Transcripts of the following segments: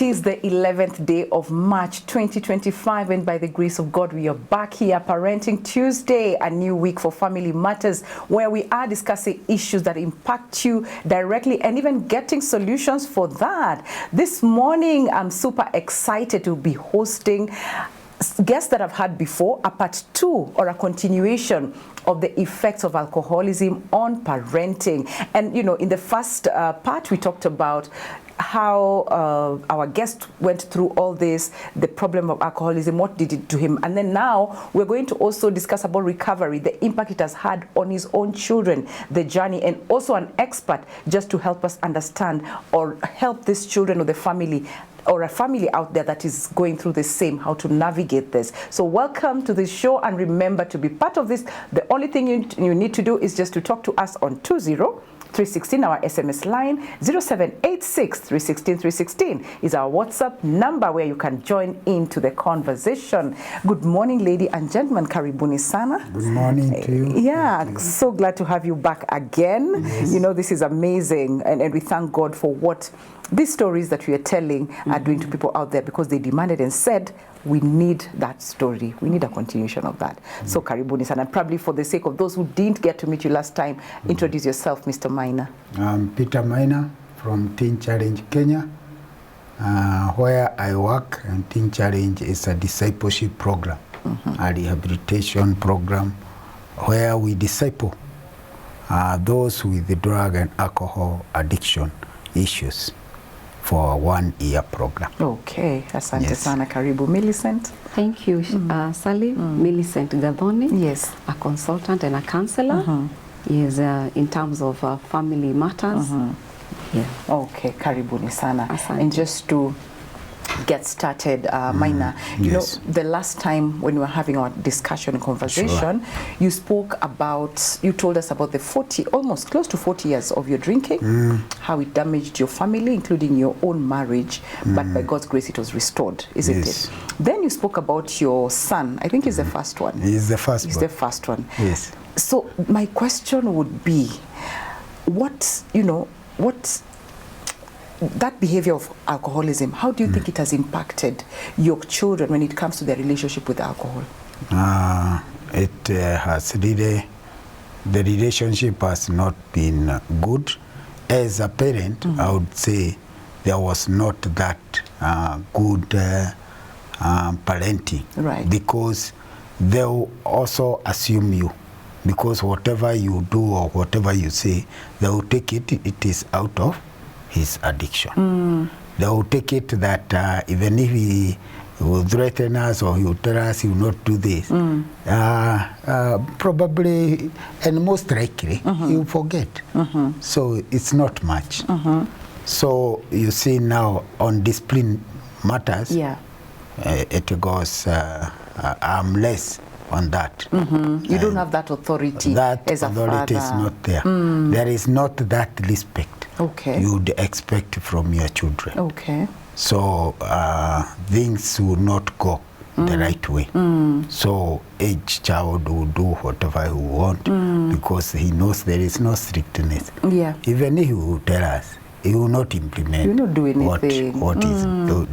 It is the 11th day of March 2025, and by the grace of God, we are back here, Parenting Tuesday, a new week for Family Matters, where we are discussing issues that impact you directly and even getting solutions for that. This morning, I'm super excited to be hosting guests that I've had before, a part 2 or a continuation of the effects of alcoholism on parenting. And, you know, in the first part, we talked about how our guest went through all this, the problem of alcoholism, what did it to him. And then now we're going to also discuss about recovery, the impact it has had on his own children, the journey, and also an expert just to help us understand or help these children or the family or a family out there that is going through the same, how to navigate this. So welcome to this show, and remember to be part of this. The only thing you need to do is just to talk to us on 20-316, our SMS line. 0786-316-316 is our WhatsApp number where you can join into the conversation. Good morning, lady and gentlemen. Karibuni sana. Good morning to you. Yeah, so glad to have you back again. Yes. You know, this is amazing, and we thank God for what these stories that we are telling are doing to people out there, because they demanded and said, we need that story. We need a continuation of that. So karibuni sana. And probably for the sake of those who didn't get to meet you last time, introduce yourself, Mr. Maina. I'm Peter Maina from Teen Challenge Kenya, where I work. And Teen Challenge is a discipleship program, a rehabilitation program, where we disciple those with the drug and alcohol addiction issues for a 1-year program. Okay, asante sana. Karibu. Millicent. Thank you, Sally. Millicent Gadhoni. Yes. A consultant and a counselor. Yes, in terms of family matters. Yeah. Okay, karibuni sana. Asante. And just to get started, Maina, you know, the last time when we were having our discussion and conversation, you spoke about, you told us about the 40, almost close to 40 years of your drinking, how it damaged your family, including your own marriage, but by God's grace it was restored, isn't it? Then you spoke about your son. I think he's the first one. He's the first one. He's the first one. Yes. So my question would be, what, you know, what that behavior of alcoholism, how do you think it has impacted your children when it comes to their relationship with alcohol? It has really, the relationship has not been good. As a parent, I would say there was not that good parenting. Right. Because they'll also assume you. Because whatever you do or whatever you say, they will take it is out of his addiction. They will take it that even if he will threaten us or he will tell us he will not do this, probably and most likely he will forget. So it's not much. So you see now on discipline matters, it goes, I'm less on that. You don't have that authority as a father. That authority is not there. There is not that respect you would expect from your children. Okay. So things will not go the right way. So each child will do whatever he wants because he knows there is no strictness. Yeah. Even if he will tell us, he will not implement what he's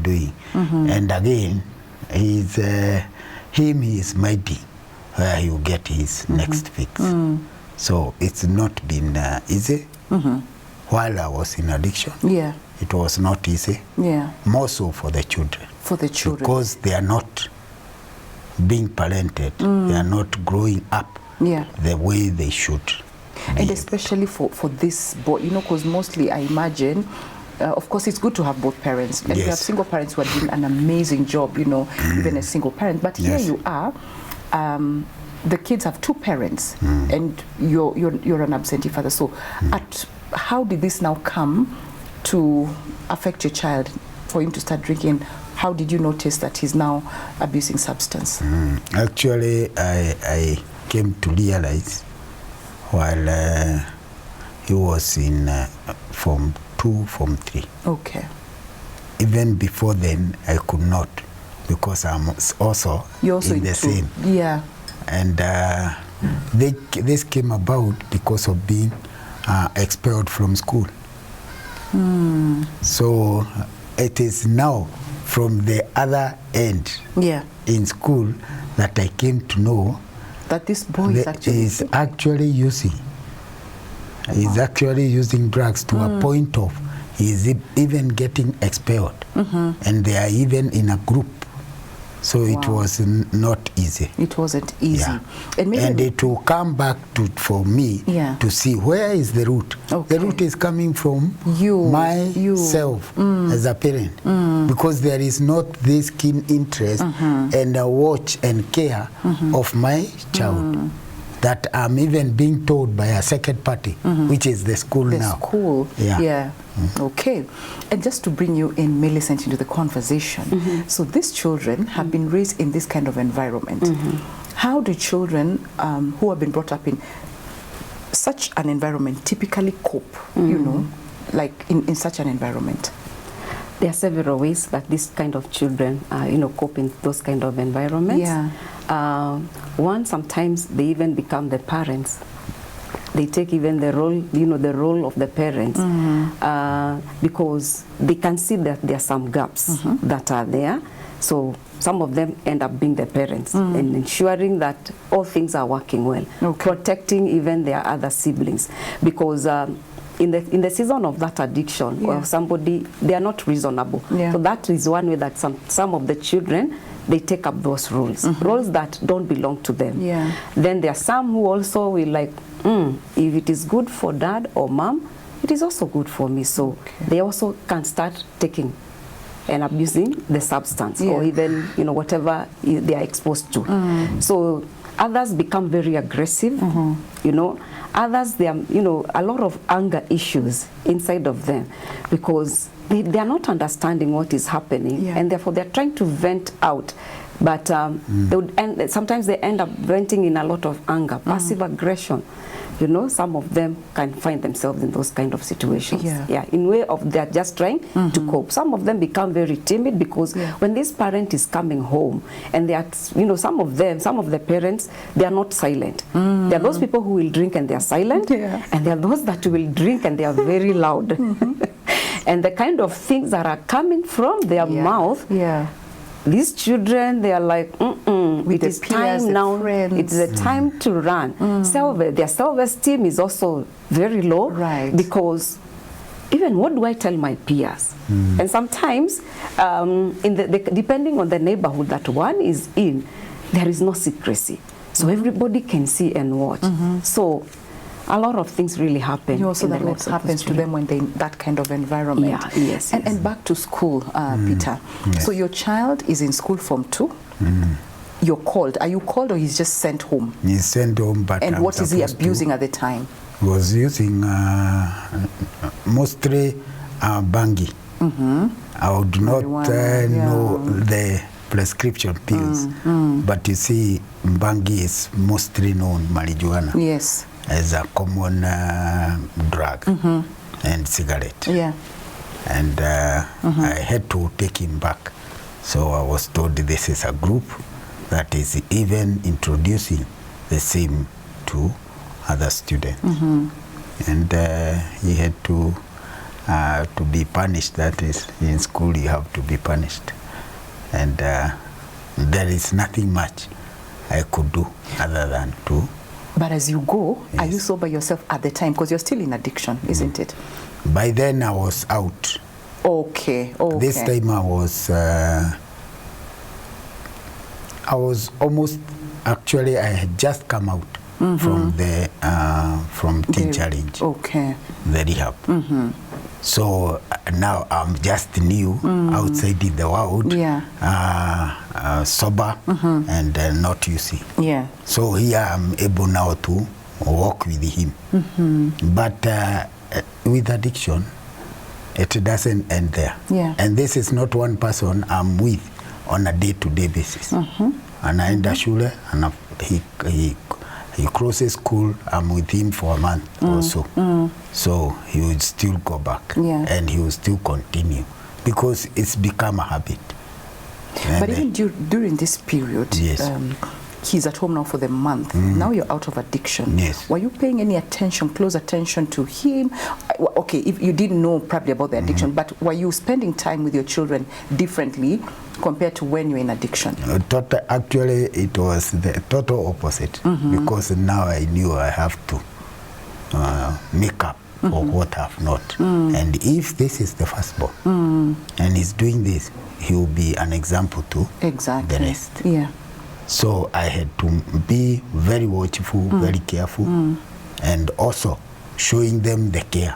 doing. And again, he is mighty where he will get his next fix. So it's not been easy. While I was in addiction, it was not easy. More so for the children. For the children. Because they are not being parented. They are not growing up the way they should. And especially for this boy, you know, because mostly I imagine, of course, it's good to have both parents. And we have single parents who are doing an amazing job, you know, even a single parent. But here you are, the kids have 2 parents, and you're an absentee father. So how did this now come to affect your child, for him to start drinking? How did you notice that he's now abusing substance? Actually, I came to realize while he was in Form 2, Form 3. Okay. Even before then, I could not, because I'm also in the same. Yeah. And this came about because of being expelled from school. So it is now from the other end in school that I came to know that this boy is actually using. He's actually using drugs to a point of he's even getting expelled, and they are even in a group. So it was not easy. It wasn't easy. Yeah. And it will come back for me to see where is the root. The root is coming from myself as a parent, because there is not this keen interest and a watch and care of my child. That I'm even being told by a second party, which is the school now. The school, yeah. Okay. And just to bring you in, Millicent, into the conversation. So these children have been raised in this kind of environment. How do children who have been brought up in such an environment typically cope, you know, like in such an environment? There are several ways that this kind of children, you know, cope in those kind of environments. One, sometimes they even become the parents. They take even the role, you know, the role of the parents, because they can see that there are some gaps that are there. So some of them end up being the parents and ensuring that all things are working well, protecting even their other siblings, because in the season of that addiction or somebody, they are not reasonable. So that is one way that some of the children, they take up those roles, roles that don't belong to them. Then there are some who also will like, if it is good for dad or mom, it is also good for me. So they also can start taking and abusing the substance or even, you know, whatever they are exposed to. So others become very aggressive, you know. Others, there are, you know, a lot of anger issues inside of them, because they are not understanding what is happening, and therefore they're trying to vent out. But they would sometimes they end up venting in a lot of anger, passive aggression. You know, some of them can find themselves in those kind of situations. In way of they're just trying to cope. Some of them become very timid, because when this parent is coming home and they are, you know, some of the parents, they are not silent. There are those people who will drink and they are silent, and there are those that will drink and they are very loud. And the kind of things that are coming from their mouth, these children, they are like, it is time now, it's the time to run. Their self-esteem is also very low, because even what do I tell my peers? And sometimes, depending on the neighborhood that one is in, there is no secrecy. So everybody can see and watch. So a lot of things really happen. You also that what happens to them when they're in that kind of environment. And back to school, Peter. So your child is in school from 2. You're called. Are you called, or he's just sent home? He's sent home, but and what is he abusing at the time? He was using mostly bangi. I would not know the prescription pills, but you see, bangi is mostly known, marijuana. As a common drug and cigarette. And I had to take him back. So I was told this is a group that is even introducing the same to other students. And he had to be punished. That is, in school you have to be punished. And there is nothing much I could do other than to. But as you go, are you sober yourself at the time? Because you're still in addiction, isn't it? By then I was out. This time I was almost, actually I had just come out from the Teen Challenge, the rehab. So now I'm just new outside in the world, sober and not using. So here I'm able now to walk with him. But with addiction, it doesn't end there. And this is not one person I'm with on a day-to-day basis. Anaenda shule, and he crosses school, I'm with him for a month or so. So he will still go back and he will still continue, because it's become a habit. But even during this period, he's at home now for the month. Now you're out of addiction. Yes. Were you paying any attention, close attention to him? Okay, if you didn't know probably about the addiction, but were you spending time with your children differently compared to when you're in addiction? Actually, it was the total opposite, because now I knew I have to make up for what I've not. And if this is the firstborn and he's doing this, he will be an example to the rest. Yeah. So I had to be very watchful, very careful, and also showing them the care.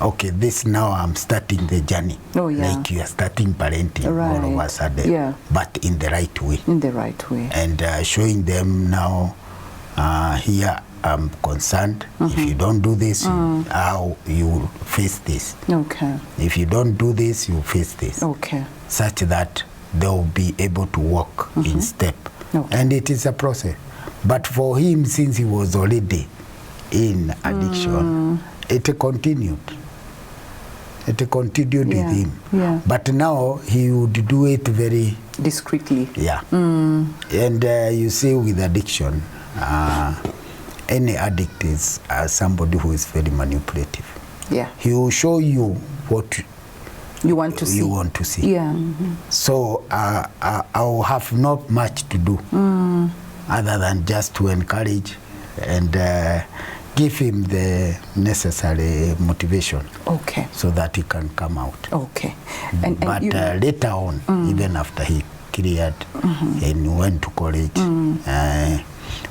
Okay, this now I'm starting the journey. Oh, yeah. Like you are starting parenting all of a sudden, but in the right way. In the right way. And showing them now, here I'm concerned. If you don't do this, how you will face this. Okay. If you don't do this, you face this. Okay. Such that they'll be able to walk in step. Okay. And it is a process. But for him, since he was already in addiction, it continued. It continued with him. Yeah. But now he would do it very discreetly. Yeah. And you see, with addiction, any addict is somebody who is very manipulative. Yeah. He will show you what you want to see. Yeah. So I will have not much to do other than just to encourage and give him the necessary motivation. Okay. So that he can come out. Okay. But later on, even after he cleared and went to college,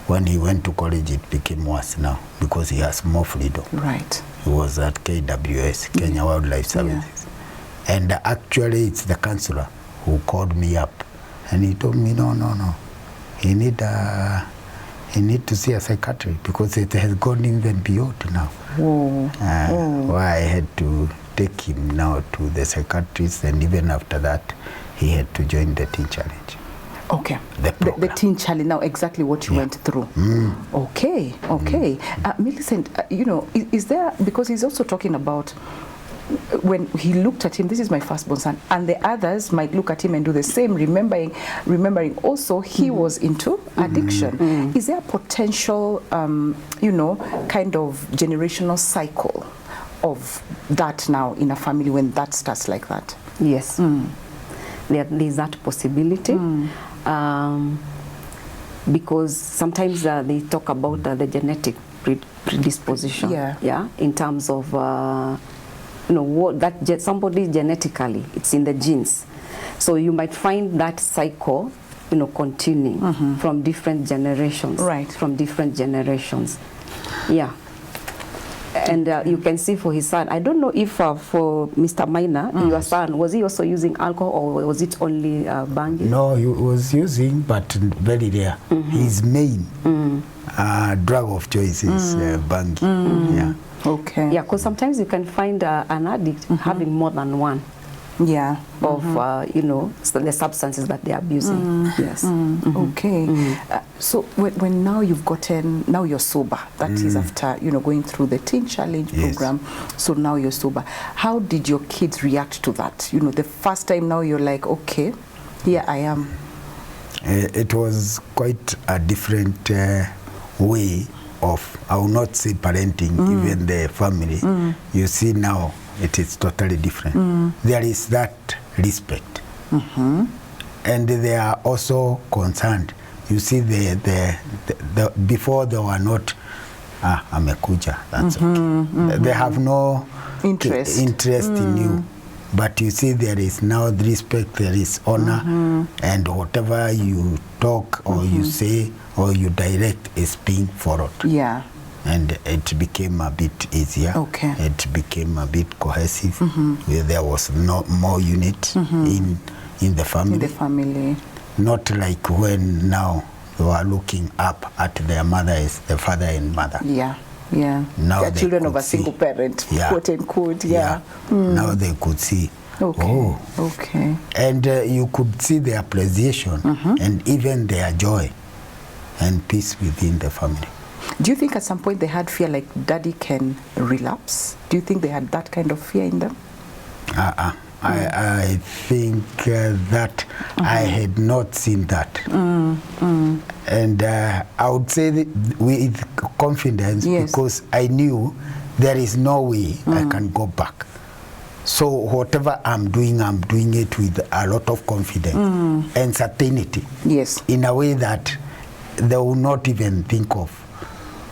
when he went to college, it became worse now because he has more freedom. Right. He was at KWS, Kenya Wildlife Services. And actually, it's the counselor who called me up, and he told me, no, he need to see a psychiatrist because it has gone even beyond now. Why I had to take him now to the psychiatrist, and even after that, he had to join the Teen Challenge. Okay. The Teen Challenge, now exactly what you went through. Okay. Millicent, you know, is there, because he's also talking about when he looked at him, this is my firstborn son, and the others might look at him and do the same, remembering also he was into addiction. Is there a potential, you know, kind of generational cycle of that now in a family when that starts like that? Yes. There's that possibility. Because sometimes they talk about the genetic predisposition. Yeah. In terms of you know, what that somebody genetically, it's in the genes. So you might find that cycle, you know, continuing from different generations. Right. From different generations. Yeah. And you can see for his son, I don't know if for Mr. Minor, your son, was he also using alcohol or was it only banging? No, he was using, but very rare. His main drug of choice is banging. Yeah. Okay. Yeah, because sometimes you can find an addict having more than one. Yeah. Of you know, the substances that they're abusing. Yes. Okay. So when now you've gotten, now you're sober. That is after, you know, going through the Teen Challenge program. So now you're sober. How did your kids react to that? You know, the first time now you're like, okay, here I am. It was quite a different way of, I will not say parenting, even the family. You see now, it is totally different. There is that respect. And they are also concerned. You see, the before they were not, amekuja, that's okay. They have no interest in you. But you see, there is now the respect, there is honor, and whatever you talk or you say or you direct is being followed. Yeah. And it became a bit easier. Okay. It became a bit cohesive. Where there was more unit in the family. In the family. Not like when now they were looking up at their mother as the father and mother. Yeah. Yeah. Now they're children of a single parent, quote unquote. Yeah. Now they could see. Okay. Okay. And you could see their appreciation and even their joy and peace within the family. Do you think at some point they had fear like daddy can relapse? Do you think they had that kind of fear in them? I think that I had not seen that. And I would say that with confidence, because I knew there is no way I can go back. So whatever I'm doing it with a lot of confidence and certainty. Yes. In a way that they will not even think of.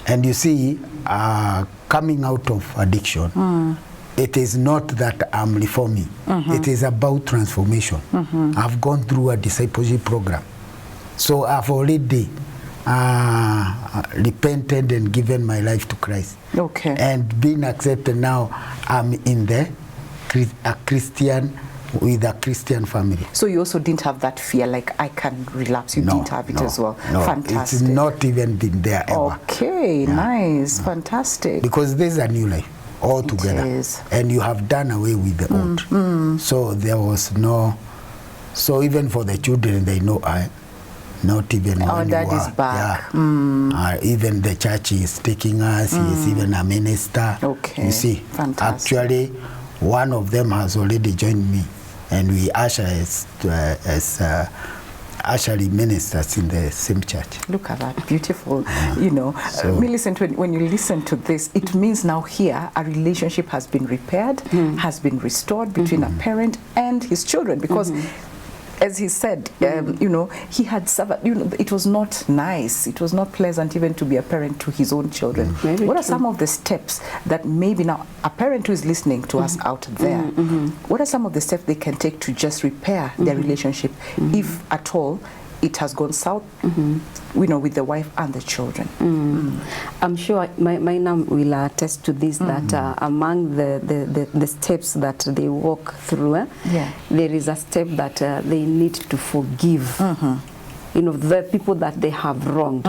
And you see, coming out of addiction, it is not that I'm reforming. It is about transformation. I've gone through a discipleship program. So I've already repented and given my life to Christ. Okay. And being accepted now, I'm in a Christian, with a Christian family. So you also didn't have that fear, like I can relapse? You didn't have it as well? No, fantastic. It's not even been there ever. Okay, nice, fantastic. Because this is a new life altogether. And you have done away with the old. So there was no, so even for the children, they know not even our dad is back. Even the church is taking us, he is even a minister. Okay, you see, fantastic. Actually, one of them has already joined me, and we usher as ushering ministers in the same church. Look at that, beautiful. You know, so, Millicent, when you listen to this, it means now here a relationship has been repaired, has been restored between a parent and his children, because as he said, you know, he had suffered, you know, it was not nice, it was not pleasant even to be a parent to his own children. What are some of the steps that maybe now a parent who is listening to us out there, what are some of the steps they can take to just repair their relationship, if at all it has gone south, you know, with the wife and the children? I'm sure Maina will attest to this, that among the steps that they walk through, there is a step that they need to forgive, you know, the people that they have wronged.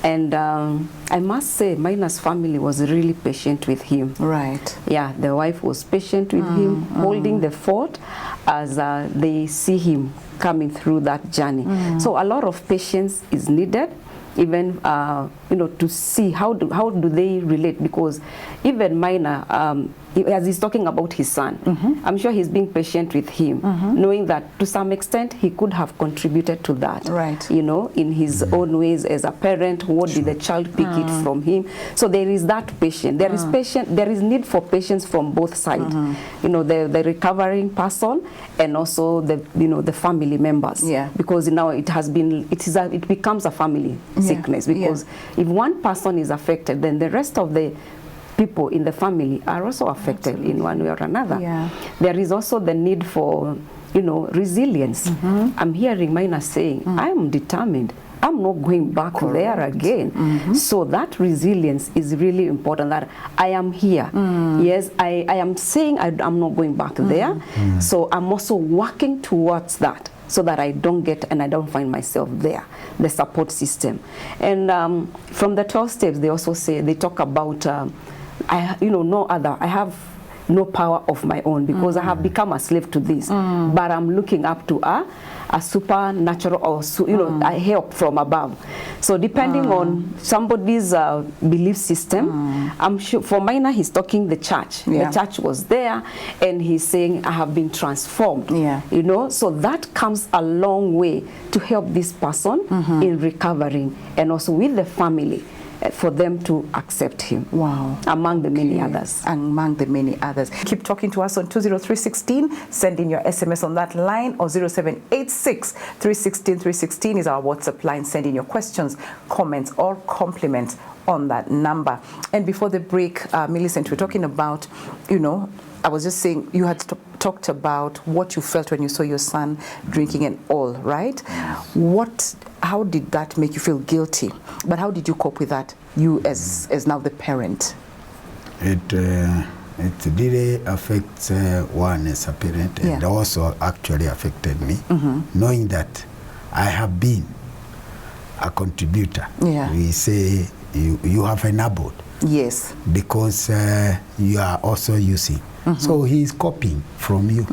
And I must say, Maina's family was really patient with him. Right. Yeah, the wife was patient with him, holding the fort as they see him coming through that journey. So a lot of patience is needed, even you know, to see how do they relate, because even Maina, as he's talking about his son, I'm sure he's being patient with him, knowing that to some extent he could have contributed to that, you know, in his own ways as a parent. What did the child pick it from him? So there is that patience. There is patience. There is need for patience from both sides. You know, the recovering person and also the, you know, the family members. Because now it has been, it becomes a family sickness, because if one person is affected, then the rest of the people in the family are also affected in one way or another. There is also the need for, you know, resilience. I'm hearing Maina saying, I'm determined. I'm not going back there again. So that resilience is really important, that I am here. Yes, I am saying I'm not going back there. So I'm also working towards that, so that I don't get and I don't find myself there, the support system. And from the 12 steps, they also say, they talk about, you know, I have no power of my own, because I have become a slave to this, but I'm looking up to a supernatural, or you know, a help from above. So depending on somebody's belief system, I'm sure for Maina, he's talking the church. The church was there, and he's saying, I have been transformed. You know, so that comes a long way to help this person in recovering, and also with the family, for them to accept him. Among the many others. Among the many others. Keep talking to us on 20316. Send in your SMS on that line, or 0786 316 316 is our WhatsApp line. Send in your questions, comments, or compliments on that number. And before the break, Millicent, we're talking about, you know, I was just saying, you had talked about what you felt when you saw your son drinking and all, right? How did that make you feel guilty? But how did you cope with that, you as now the parent? It really affects one as a parent, and also actually affected me, knowing that I have been a contributor. We say you have enabled. Because you are also using. So he is copying from you.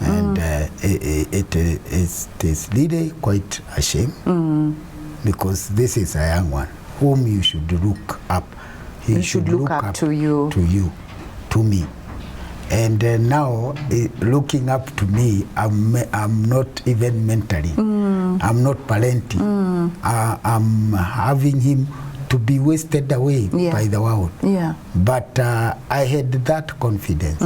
And it is really quite a shame, because this is a young one whom you should look up. He should look up to you, to me. And now, looking up to me, I'm not even mentally. I'm not parenting. I'm having him to be wasted away by the world. But I had that confidence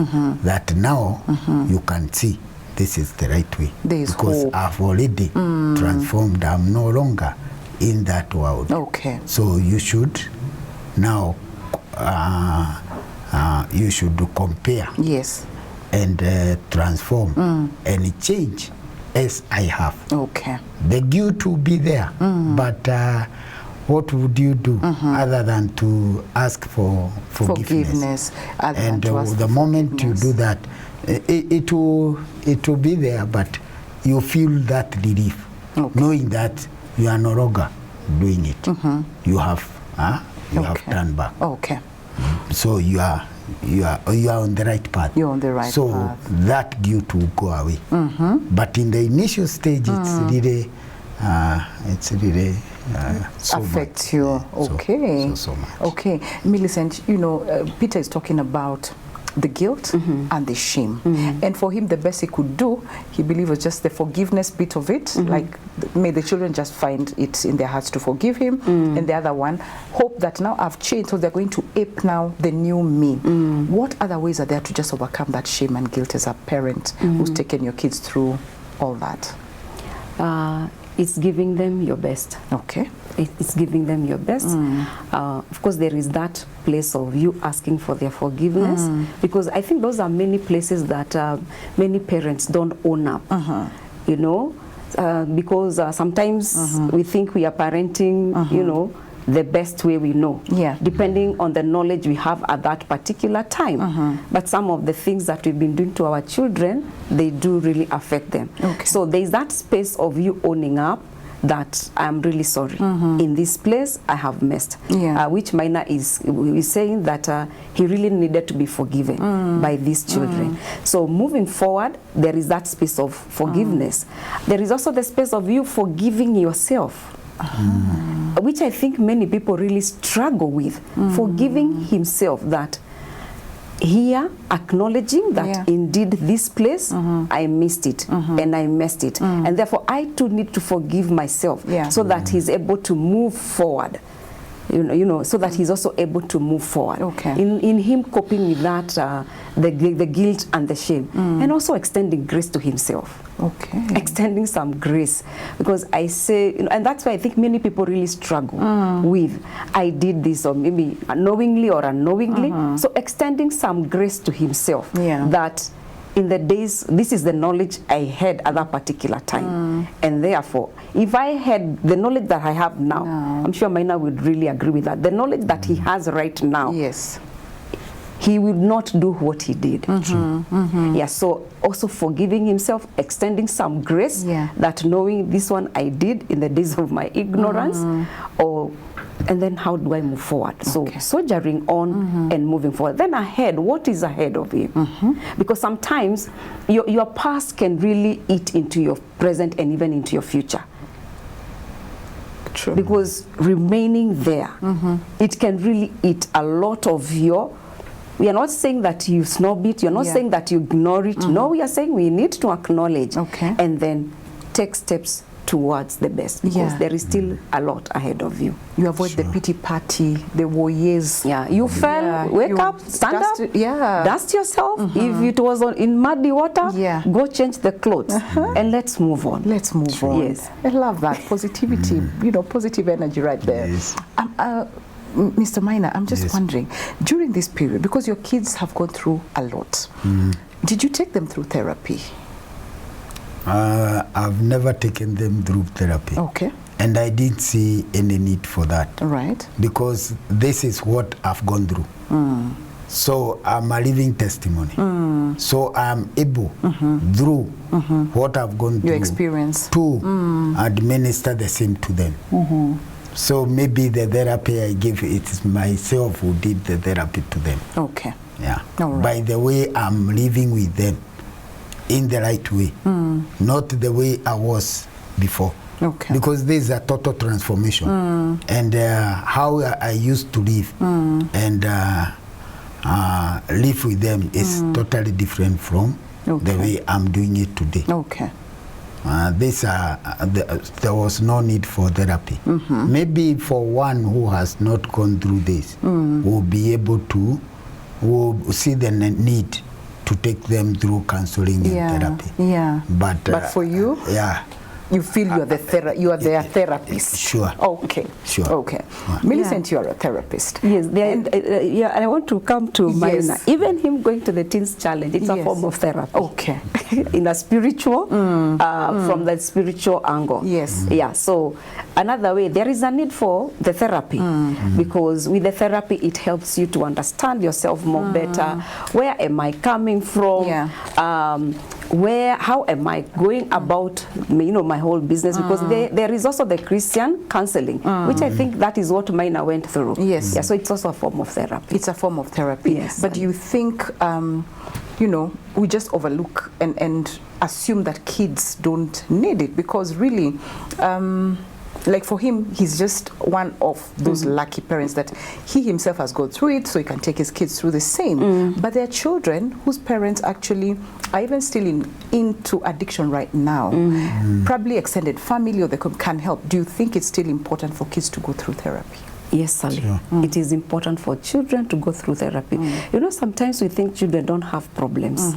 that now you can see this is the right way. Because hope. I've already transformed. I'm no longer in that world. Okay. So you should now, you should compare. Yes. And transform and change as I have. Okay. The guilt will be there, but what would you do other than to ask for forgiveness? And the moment you do that, it will be there, but you feel that relief, knowing that you are no longer doing it. You have turned back. Okay. So you are on the right path. You're on the right path. So that guilt will go away. But in the initial stage, it's really so affects you. Okay. So much. Okay, Millicent, you know, Peter is talking about the guilt and the shame. And for him, the best he could do, he believed, was just the forgiveness bit of it. Like, may the children just find it in their hearts to forgive him. And the other one, hope that now I've changed, so they're going to ape now the new me. What other ways are there to just overcome that shame and guilt as a parent who's taken your kids through all that? It's giving them your best. Okay. It's giving them your best. Of course, there is that place of you asking for their forgiveness, because I think those are many places that many parents don't own up. You know, because sometimes we think we are parenting, you know, the best way we know, depending on the knowledge we have at that particular time. But some of the things that we've been doing to our children, they do really affect them. So there's that space of you owning up that I'm really sorry. In this place, I have messed. Which Minor is saying that he really needed to be forgiven by these children. So moving forward, there is that space of forgiveness. There is also the space of you forgiving yourself. Which I think many people really struggle with, forgiving himself, that here acknowledging that indeed this place I missed it and I messed it, and therefore I too need to forgive myself so that he's able to move forward. You know, so that he's also able to move forward. In him coping with that, the guilt and the shame, and also extending grace to himself. Extending some grace, because I say, you know, and that's why I think many people really struggle with, I did this, or maybe knowingly or unknowingly. So extending some grace to himself, that in the days, this is the knowledge I had at that particular time. And therefore, if I had the knowledge that I have now, I'm sure Minor would really agree with that. The knowledge that he has right now, he would not do what he did. So also forgiving himself, extending some grace, that knowing this one I did in the days of my ignorance, and then how do I move forward? So soldiering on and moving forward. Then ahead, what is ahead of you? Because sometimes your past can really eat into your present and even into your future. Because remaining there, it can really eat a lot of your. We are not saying that you snob it, you're not saying that you ignore it. No, we are saying we need to acknowledge and then take steps towards the best, because there is still a lot ahead of you. You avoid the pity party, the warriors. You fell, wake up, stand up, dust yourself. If it was in muddy water, go change the clothes and let's move on. Let's move on. Yes. I love that. Positivity, you know, positive energy right there. Mr. Minor, I'm just wondering, during this period, because your kids have gone through a lot, did you take them through therapy? I've never taken them through therapy. And I didn't see any need for that. Because this is what I've gone through. So I'm a living testimony. So I'm able, through what I've gone through, your experience, to administer the same to them. So maybe the therapy I give, it's myself who did the therapy to them. By the way I'm living with them in the right way, not the way I was before. Because there's a total transformation. And how I used to live, and live with them is totally different from the way I'm doing it today. Okay. There was no need for therapy. Maybe for one who has not gone through this, will be able to, will see the need to take them through counseling and therapy. Yeah. But for you? Yeah. You feel you are their therapist. Sure. Okay. Sure. Okay. Millicent, you are a therapist. Yes. And I want to come to Maina. Even him going to the Teens Challenge, it's a form of therapy. Okay. In a spiritual, from the spiritual angle. Yes. Yeah. So another way, there is a need for the therapy because with the therapy, it helps you to understand yourself more better. Where am I coming from? Yeah. How am I going about, my whole business? Because there is also the Christian counseling, which I think that is what Maina went through. Yes. Yeah, so it's also a form of therapy. It's a form of therapy. Yes. But do you think, we just overlook and assume that kids don't need it? Because really, like for him, he's just one of those lucky parents that he himself has gone through it, so he can take his kids through the same. But there are children whose parents actually are even still into addiction right now. Probably extended family or they can help. Do you think it's still important for kids to go through therapy? Yes, Sally. Sure. It is important for children to go through therapy. Sometimes we think children don't have problems.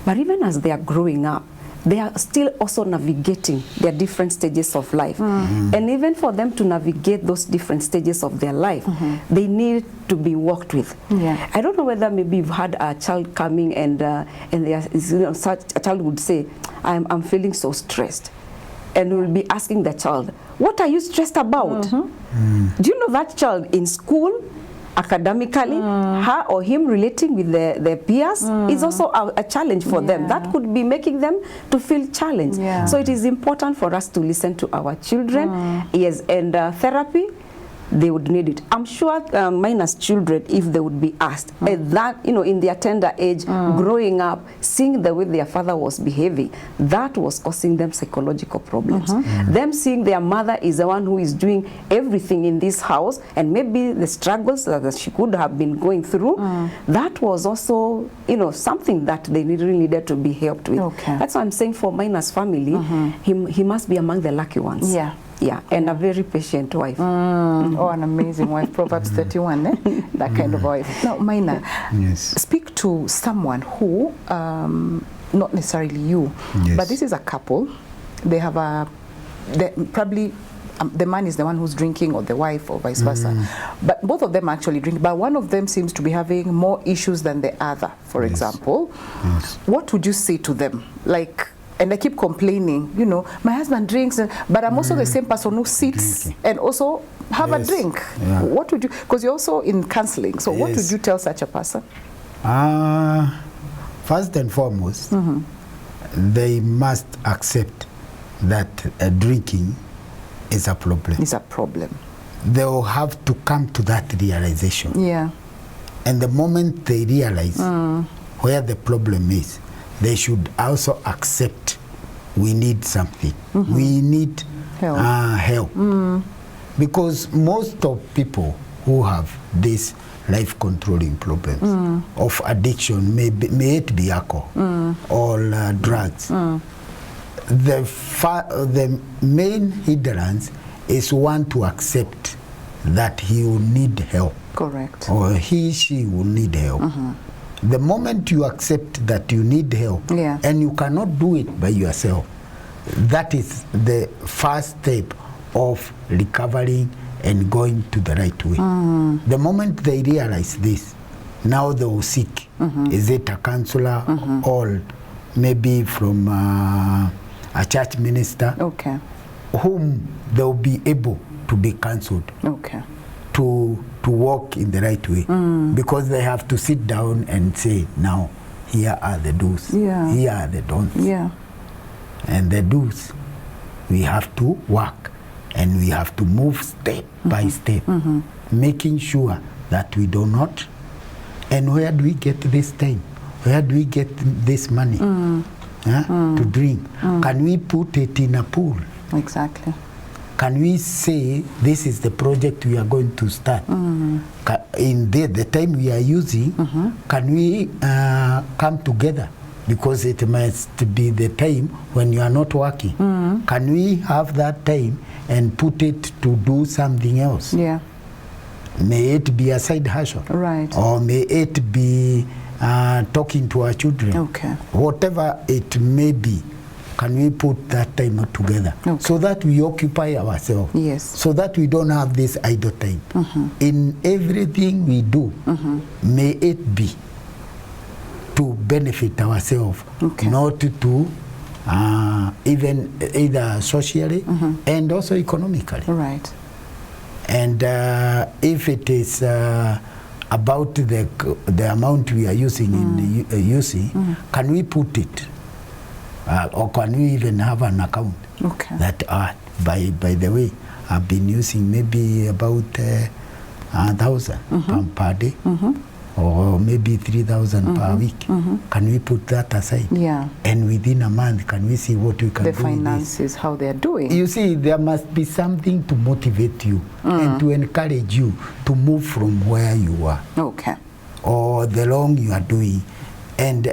But even as they are growing up, they are still also navigating their different stages of life. And even for them to navigate those different stages of their life, they need to be worked with. Yeah. I don't know whether maybe you've had a child coming and they are, such a child would say, I'm feeling so stressed. And we'll be asking the child, what are you stressed about? Do you know that child in school, academically, her or him relating with their peers is also a challenge for them. That could be making them to feel challenged. Yeah. So it is important for us to listen to our children. Yes, and therapy, they would need it. I'm sure Mina's children, if they would be asked, that, in their tender age, growing up, seeing the way their father was behaving, that was causing them psychological problems. Them seeing their mother is the one who is doing everything in this house, and maybe the struggles that she could have been going through, that was also, something that they really needed to be helped with. Okay. That's why I'm saying for Mina's family, he must be among the lucky ones. Yeah. Yeah, and a very patient wife. Oh, an amazing wife. Proverbs 31, that kind of wife. Now, Maina, speak to someone who, not necessarily you, but this is a couple. They have probably the man is the one who's drinking, or the wife, or vice versa. But both of them actually drink. But one of them seems to be having more issues than the other, for example. What would you say to them? And I keep complaining, my husband drinks, but I'm also the same person who sits and also have a drink. Yeah. What would you, because you're also in counseling, so what would you tell such a person? First and foremost, they must accept that drinking is a problem. It's a problem. They will have to come to that realization. Yeah. And the moment they realize where the problem is, they should also accept we need something. We need help. Because most of people who have these life controlling problems of addiction, may it be alcohol or drugs, the main hindrance is one to accept that he will need help. Correct. Or she will need help. The moment you accept that you need help and you cannot do it by yourself, that is the first step of recovering and going to the right way. The moment they realize this, now they will seek. Is it a counselor or maybe from a church minister whom they will be able to be counseled to walk in the right way, because they have to sit down and say, now here are the do's, here are the don'ts, and the do's we have to work and we have to move step by step, making sure that we do not. And where do we get this time? Where do we get this money to drink? Can we put it in a pool? Exactly. can we say this is the project we are going to start? In the time we are using, can we come together? Because it must be the time when you are not working. Can we have that time and put it to do something else? Yeah. May it be a side hustle. Right. Or may it be talking to our children. Okay. Whatever it may be, can we put that time together? Okay. So that we occupy ourselves. Yes. So that we don't have this idle time. In everything we do, may it be to benefit ourselves, not to even either socially and also economically. Right. And if it is about the amount we are using in using, can we put it, or can we even have an account that by the way, I've been using maybe about 1,000 per day. Or maybe 3,000 per week. Can we put that aside? Yeah. And within a month, can we see what we can do? The finances, how they are doing. You see, there must be something to motivate you and to encourage you to move from where you are. Okay. Or the wrong you are doing, and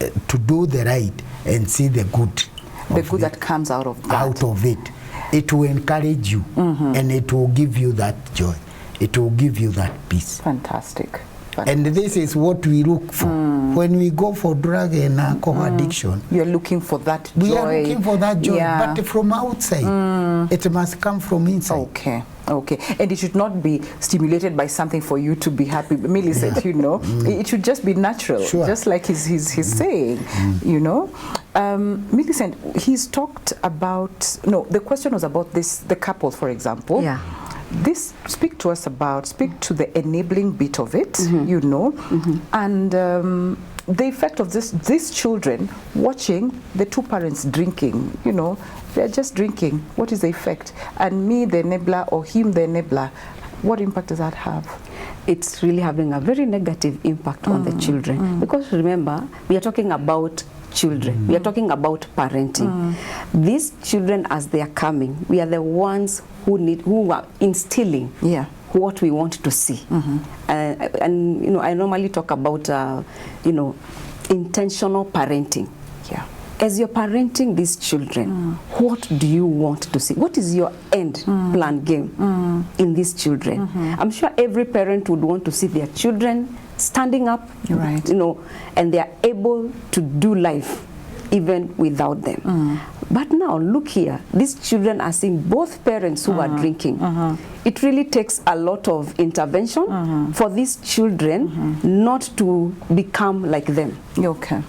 to do the right and see the good. The good that comes out of that. Out of it. It will encourage you and it will give you that joy. It will give you that peace. Fantastic. And this is what we look for. When we go for drug and alcohol addiction, we are looking for that joy. We are looking for that joy, but from outside. It must come from inside. Okay. Okay. And it should not be stimulated by something for you to be happy. Millie said, you know, it should just be natural, just like he's saying, you know. Millicent, he's talked about, no, the question was about this, the couple, for example. Yeah. Speak to the enabling bit of it, you know, and the effect of these children watching the two parents drinking, you know, they're just drinking. What is the effect? And me, the enabler, or him, the enabler, what impact does that have? It's really having a very negative impact on the children. Because remember, we are talking about children. We are talking about parenting. These children, as they are coming, we are the ones who are instilling what we want to see. And you know, I normally talk about you know, intentional parenting. Yeah. As you're parenting these children, what do you want to see? What is your end plan game in these children? I'm sure every parent would want to see their children standing up, you know, and they are able to do life even without them. But now look here, these children are seeing both parents who are drinking. It really takes a lot of intervention for these children not to become like them. Okay.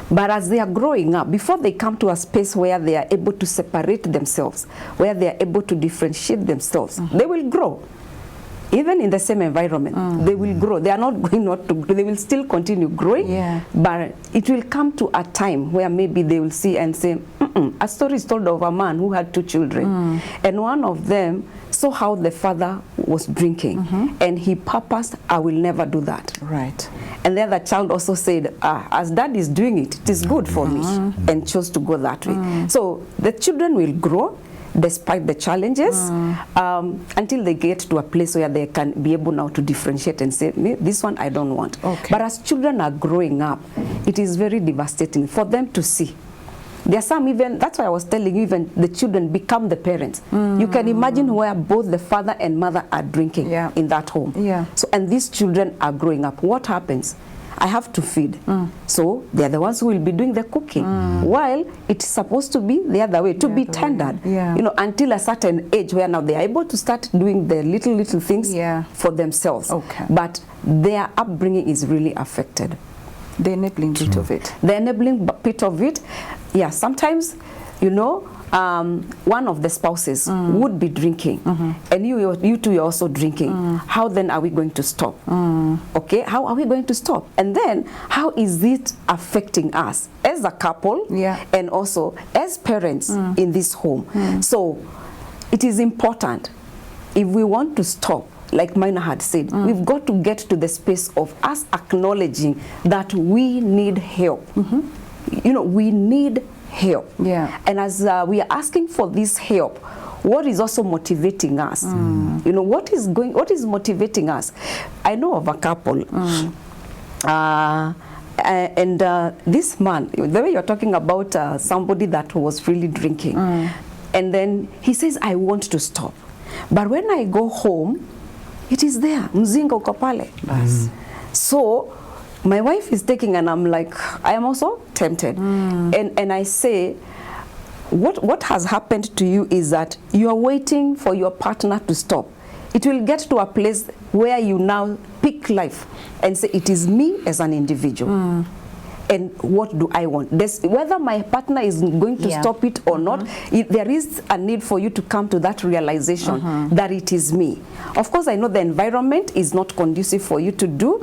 But as they are growing up, before they come to a space where they are able to separate themselves, where they are able to differentiate themselves, they will grow. Even in the same environment, they will grow. They are not going not to grow. They will still continue growing, but it will come to a time where maybe they will see and say, a story is told of a man who had two children, and one of them saw how the father was drinking, and he purposed, I will never do that. Right. And the other child also said, as dad is doing it, it is good for me, and chose to go that way. So the children will grow despite the challenges until they get to a place where they can be able now to differentiate and say, this one I don't want. Okay. But as children are growing up, it is very devastating for them to see. There are some even, that's why I was telling you, even the children become the parents. You can imagine where both the father and mother are drinking in that home. So, and these children are growing up. What happens? I have to feed. So they're the ones who will be doing the cooking. While it's supposed to be the other way, to be tendered, you know, until a certain age where now they are able to start doing the little things for themselves. But their upbringing is really affected. The enabling bit of it. The enabling bit of it, sometimes, you know, one of the spouses would be drinking, and you two are also drinking. How then are we going to stop? Okay, how are we going to stop? And then how is it affecting us as a couple and also as parents in this home? So it is important, if we want to stop, like Mina had said, we've got to get to the space of us acknowledging that we need help. You know, we need help. And as we are asking for this help, what is also motivating us. You know, what is motivating us? I know of a couple, and this man, the way you're talking about somebody that was really drinking, and then he says, I want to stop. But when I go home, it is there. Mzinga uko pale. So my wife is taking, and I'm like, I am also tempted. And I say, what has happened to you is that you are waiting for your partner to stop. It will get to a place where you now pick life and say, it is me as an individual. And what do I want? Whether my partner is going to stop it or not, there is a need for you to come to that realization that it is me. Of course, I know the environment is not conducive for you to do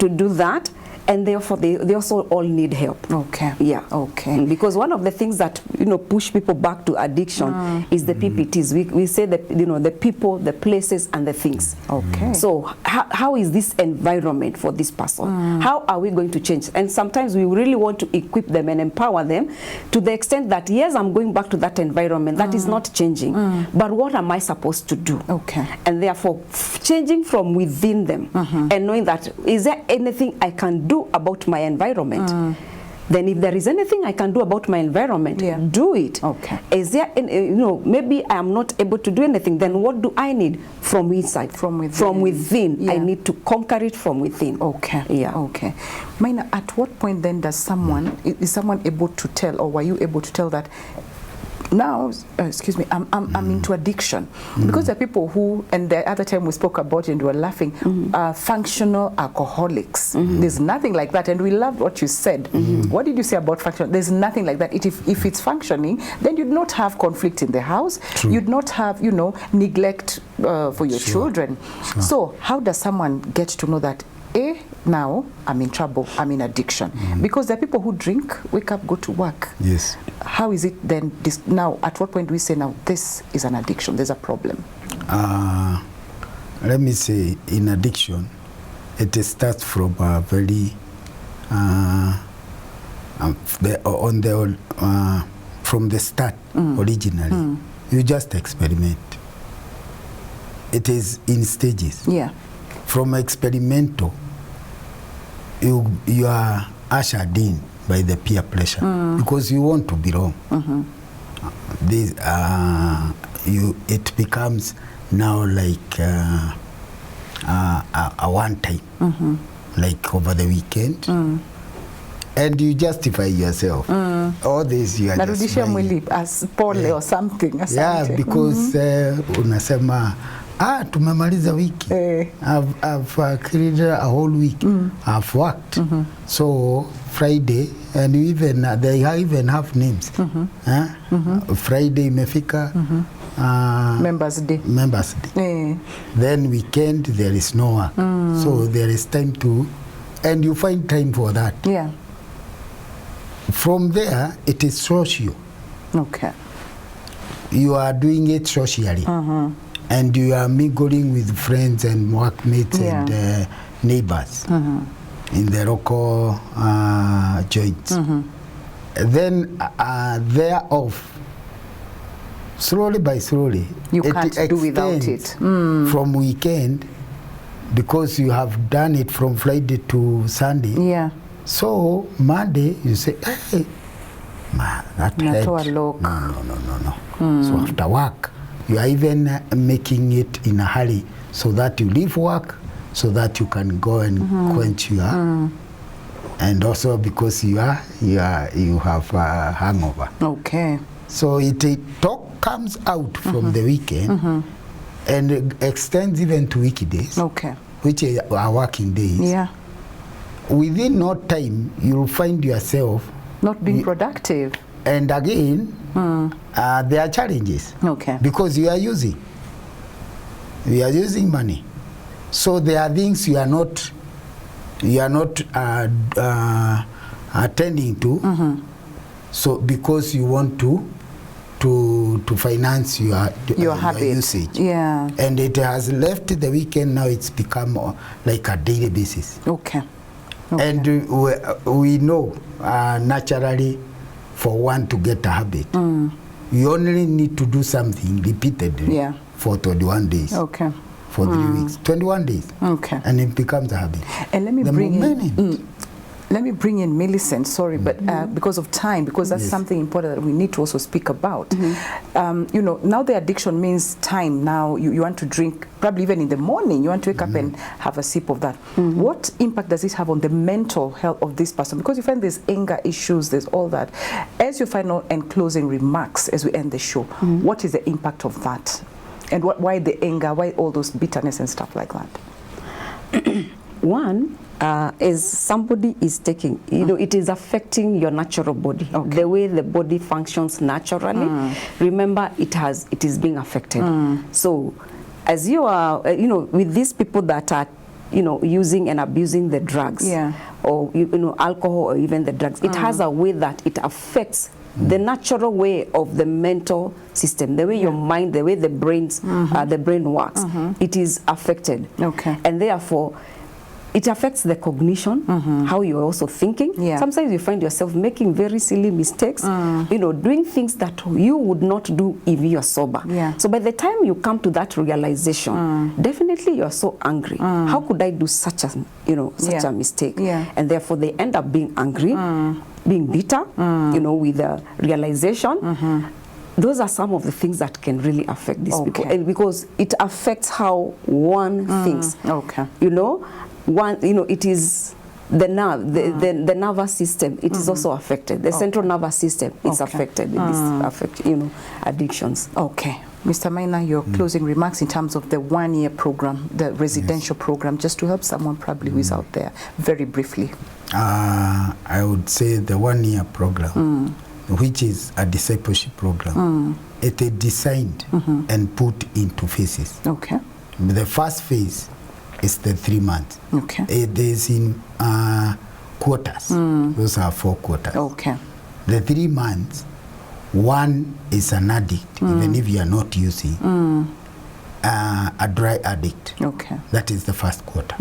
that, and therefore they also all need help. Okay. Yeah. Okay. Because one of the things that, you know, push people back to addiction is the PPTs. We say that, you know, the people, the places, and the things. Okay. So how is this environment for this person? How are we going to change? And sometimes we really want to equip them and empower them to the extent that, yes, I'm going back to that environment. That is not changing. But what am I supposed to do? Okay. And therefore, changing from within them and knowing that, is there anything I can do about my environment? Then if there is anything I can do about my environment, do it. Okay. Is there, you know, maybe I am not able to do anything, then what do I need from inside? From within. Yeah. I need to conquer it from within. Okay. Yeah. Okay. Maina, at what point then does someone, is someone able to tell, or were you able to tell that, now, excuse me, I'm into addiction? Because there are people who, and the other time we spoke about it and we were laughing, functional alcoholics. There's nothing like that, and we loved what you said. What did you say about functional? There's nothing like that. If it's functioning, then you'd not have conflict in the house. True. You'd not have, you know, neglect for your children. So how does someone get to know that, now I'm in trouble, I'm in addiction? Because there are people who drink, wake up, go to work. Yes. How is it then, now, at what point do we say, now, this is an addiction, there's a problem? Let me say, in addiction, it starts from a very, from the start, originally. You just experiment. It is in stages. Yeah. From experimental, you are ushered in by the peer pressure because you want to belong. It becomes now like a one time, like over the weekend, and you justify yourself. All this you are justifying as pole or something. Yeah, because unasema, tumemaliza wiki. I've created a whole week. I've worked. So Friday, and even they even have names. Friday imefika. Members Day. Members Day. Then weekend there is no work. So there is time to, and you find time for that. Yeah. From there, it is social. Okay. You are doing it socially. And you are mingling with friends and workmates and neighbors in the local joints. Then thereof, slowly by slowly, you can't do without it. From weekend, because you have done it from Friday to Sunday. Yeah. So Monday you say, hey, man, that head. No. So after work, you are even making it in a hurry so that you leave work so that you can go and quench your and also because you have a hangover. Okay. So it talk comes out from the weekend and extends even to weekdays. Okay. Which are working days. Yeah. Within no time you'll find yourself not being productive. And again, there are challenges. Okay. Because you are using money. So there are things you are not attending to. So because you want to finance your usage. Yeah. And it has left the weekend, now it's become like a daily basis. Okay. And we know naturally, for one to get a habit, You only need to do something repeatedly for 21 days. Okay. For 3 weeks. 21 days. Okay. And it becomes a habit. And let me bring in Millicent, sorry, but because of time, because that's something important that we need to also speak about. You know, now the addiction means time. Now you want to drink, probably even in the morning, you want to wake up and have a sip of that. What impact does this have on the mental health of this person? Because you find there's anger issues, there's all that. As your final and closing remarks as we end the show, what is the impact of that? And why the anger, why all those bitterness and stuff like that? One, is somebody is taking, you know, it is affecting your natural body, the way the body functions naturally. Remember, it is being affected. So, as you are, you know, with these people that are, you know, using and abusing the drugs, or you know, alcohol or even the drugs, it has a way that it affects the natural way of the mental system, the way your mind, the way the brains, the brain works. It is affected, and therefore it affects the cognition, how you're also thinking. Sometimes you find yourself making very silly mistakes, you know, doing things that you would not do if you're sober. So by the time you come to that realization, definitely you're so angry. How could I do such a, you know, such a mistake? And therefore they end up being angry, being bitter, you know, with the realization. Those are some of the things that can really affect these people, and because it affects how one thinks. You know, one, you know, it is the nerve, the nervous system. It is also affected. The central nervous system is affected with this, you know, addictions. Mr. Maina, your closing remarks in terms of the 1-year program, the residential program, just to help someone probably who is out there, very briefly. I would say the 1-year program, which is a discipleship program, it is designed and put into phases. The first phase is the 3 months. It is in quarters. Those are 4 quarters. The 3 months, one is an addict, even if you are not using, a dry addict. That is the first quarter.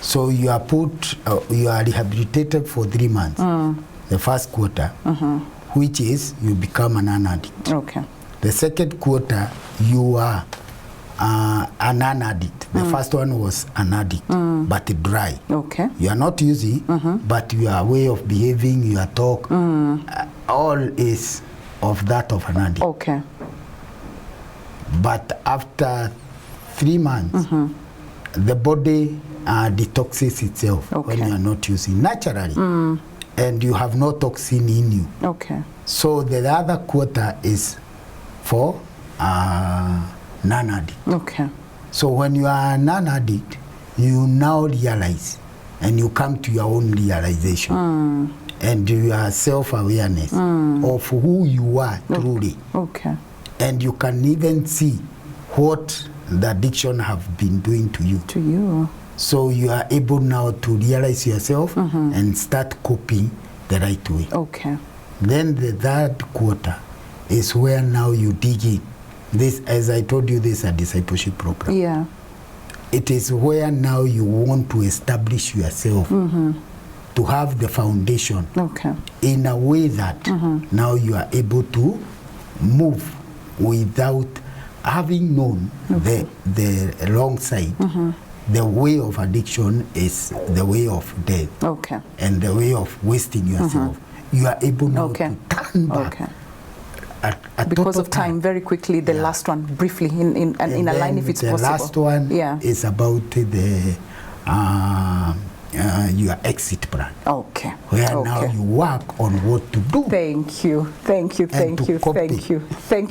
So you are put, you are rehabilitated for 3 months. The first quarter, which is you become an addict. The second quarter, you are an addict. The first one was an addict, but dry. You are not using, but your way of behaving, your talk, all is of that of an addict. But after 3 months, the body detoxes itself when you are not using naturally, and you have no toxin in you. So the other quarter is for non-addict. So when you are a non-addict, you now realize, and you come to your own realization, and your self-awareness of who you are truly. And you can even see what the addiction have been doing to you. So you are able now to realize yourself and start coping the right way. Then the third quarter is where now you dig in. This, as I told you, this is a discipleship program. It is where now you want to establish yourself, to have the foundation in a way that now you are able to move without having known the wrong side. The way of addiction is the way of death, and the way of wasting yourself. You are able now to turn back. Because of time, very quickly, the last one, briefly, in a line if it's possible. The last one is about the your exit plan. Where now you work on what to do. Thank you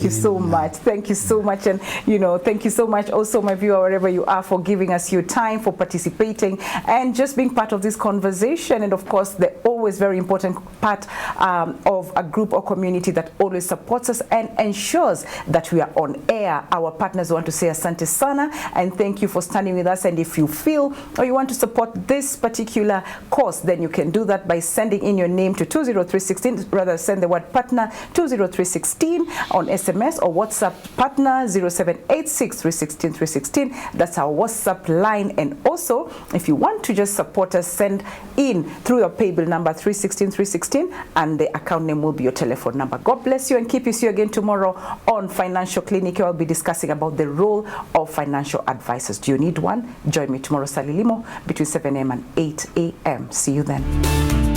so much. Thank you so much, and you know, thank you so much also, my viewer, wherever you are, for giving us your time, for participating, and just being part of this conversation. And of course, the always very important part of a group or community that always supports us and ensures that we are on air. Our partners want to say asante sana, and thank you for standing with us. And if you feel or you want to support this particular particular course, then you can do that by sending in your name to 20316, rather send the word partner 20316 on SMS or WhatsApp partner 0786 316 316. That's our WhatsApp line. And also, if you want to just support us, send in through your paybill number 316 316, and the account name will be your telephone number. God bless you and keep you. See you again tomorrow on Financial Clinic. I'll be discussing about the role of financial advisors. Do you need one? Join me tomorrow, Salilimo, between 7 a.m. and 8 a.m. See you then.